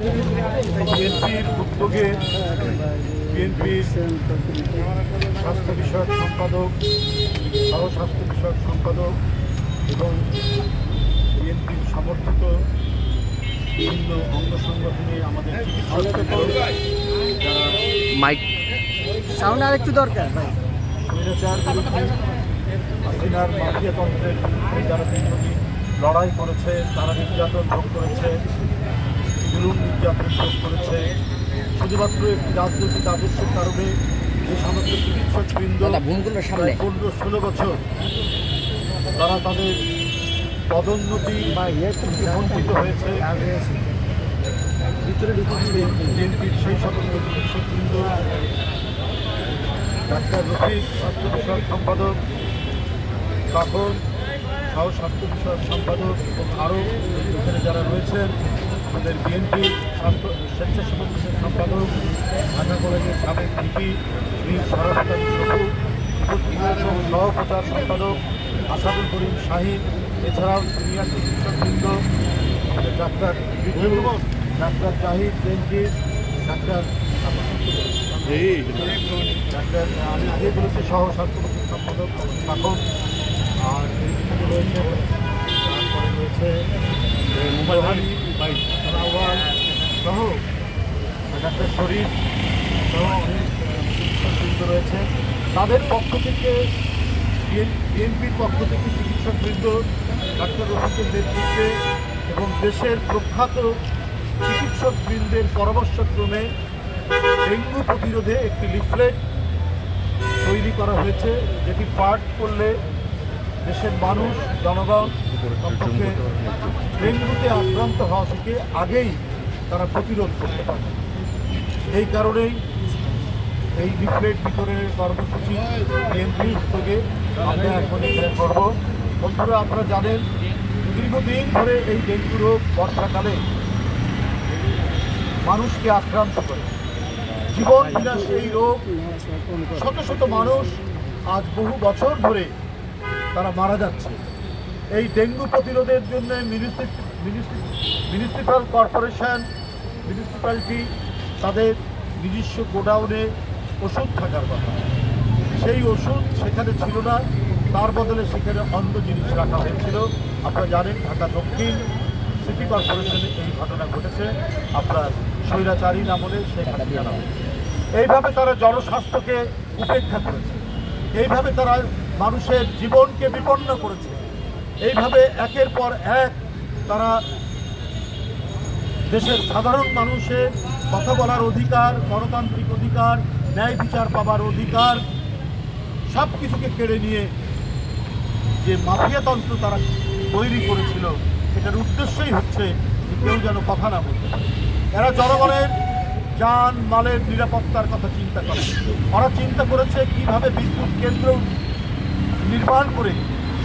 বিএনপির উদ্যোগে বিএনপির স্বাস্থ্য বিষয়ক সম্পাদক, স্বাস্থ্য বিষয়ক সম্পাদক এবং বিএনপির সমর্থিত বিভিন্ন অঙ্গ সংগঠনে আমাদের সাউন্ড আর একটু দরকার ভাই। স্বৈরাচার বিরোধী হাসিনার মাফিয়াতন্ত্রের বিরুদ্ধে যারা দীর্ঘদিন লড়াই করেছে, তারা নির্যাতন ভোগ করেছে, জুলুম নির্যাতন ভোগ করেছে, শুধুমাত্র একটি রাজনৈতিক আদর্শের কারণে যে সমস্ত চিকিৎসকবৃন্দ 15-16 বছর তারা তাদের পদোন্নতি বঞ্চিত হয়েছে, বিএনপির সেই সমস্ত চিকিৎসকবৃন্দ, ডাক্তার রফিক স্বাস্থ্য বিষয়ক সম্পাদক, তখন স্বাস্থ্য বিষয়ক সম্পাদক এবং আরও এখানে যারা রয়েছেন, আমাদের বিএনপির স্বেচ্ছাসেবক সম্পাদক, ঢাকা কলেজের সাবেক ভিপি বীর সরস্বতী শকুর, সহপ্রচার সম্পাদক আসাদুল করিম শাহিন, এছাড়াও সিনিয়র চিকিৎসকবৃন্দ আমাদের doctor doctor Zahid dentist, doctor আমি আগে বলেছি সহ স্বাস্থ্য সম্পাদক এখন, আর এখানে রয়েছে তারপরে রয়েছে সহ ডাক্তার শরীফ সহ অনেক চিকিৎসকবৃন্দ রয়েছে। তাদের পক্ষ থেকে বিএনপির পক্ষ থেকে চিকিৎসকবৃন্দ ডাক্তার রফিকের নেতৃত্বে এবং দেশের প্রখ্যাত চিকিৎসকবৃন্দের পরামর্শক্রমে ডেঙ্গু প্রতিরোধে একটি লিফলেট তৈরি করা হয়েছে, যেটি পাঠ করলে দেশের মানুষ জনগণ কমপক্ষে ডেঙ্গুতে আক্রান্ত হওয়া থেকে আগেই তারা প্রতিরোধ করতে পারে। এই কারণেই এই লিফলেট বিতরণের কর্মসূচি বিএনপির উদ্যোগে আমরা এখন এখানে করব। বন্ধুরা, আপনারা জানেন দীর্ঘদিন ধরে এই ডেঙ্গু রোগ বর্ষাকালে মানুষকে আক্রান্ত করে, জীবন বিনাশ এই রোগ। শত শত মানুষ আজ বহু বছর ধরে তারা মারা যাচ্ছে। এই ডেঙ্গু প্রতিরোধের জন্য মিউনিসিপ্যাল কর্পোরেশন, মিউনিসিপ্যালিটি তাদের নিজস্ব গোডাউনে ওষুধ থাকার কথা, সেই ওষুধ সেখানে ছিল না, তার বদলে সেখানে অন্য জিনিস রাখা হয়েছিল। আপনারা জানেন ঢাকা দক্ষিণ সিটি কর্পোরেশনে এই ঘটনা ঘটেছে, আপনার স্বৈরাচারী আমলে শেখ হাসিনা নামে। এইভাবে তারা জনস্বাস্থ্যকে উপেক্ষা করেছে, এইভাবে তারা মানুষের জীবনকে বিপন্ন করেছে, এইভাবে একের পর এক তারা দেশের সাধারণ মানুষের কথা বলার অধিকার, গণতান্ত্রিক অধিকার, ন্যায় বিচার পাবার অধিকার সব কিছুকে কেড়ে নিয়ে যে মাফিয়াতন্ত্র তারা তৈরি করেছিল, সেটার উদ্দেশ্যই হচ্ছে যে কেউ যেন কথা না বলতে পারে। এরা জনগণের যান মালের নিরাপত্তার কথা চিন্তা করে। ওরা চিন্তা করেছে কিভাবে বিদ্যুৎ কেন্দ্র নির্মাণ করে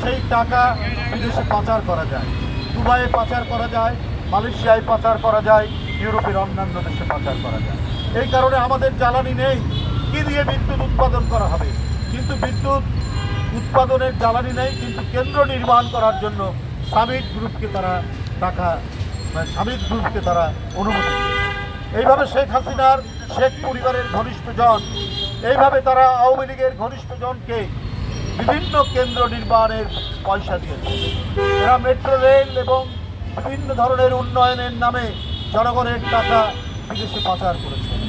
সেই টাকা বিদেশে পাচার করা যায়, দুবাইয়ে পাচার করা যায়, মালয়েশিয়ায় পাচার করা যায়, ইউরোপের অন্যান্য দেশে পাচার করা যায়। এই কারণে আমাদের জ্বালানি নেই, কি দিয়ে বিদ্যুৎ উৎপাদন করা হবে? কিন্তু বিদ্যুৎ উৎপাদনের জ্বালানি নেই, কিন্তু কেন্দ্র নির্মাণ করার জন্য সামিট গ্রুপকে তারা অনুমতি দিয়েছে। এইভাবে শেখ হাসিনার শেখ পরিবারের ঘনিষ্ঠজন, এইভাবে তারা আওয়ামী লীগের ঘনিষ্ঠজনকে বিভিন্ন কেন্দ্র নির্মাণের পয়সা দিয়েছে। এরা মেট্রো রেল এবং বিভিন্ন ধরনের উন্নয়নের নামে জনগণের টাকা বিদেশে পাচার করেছে।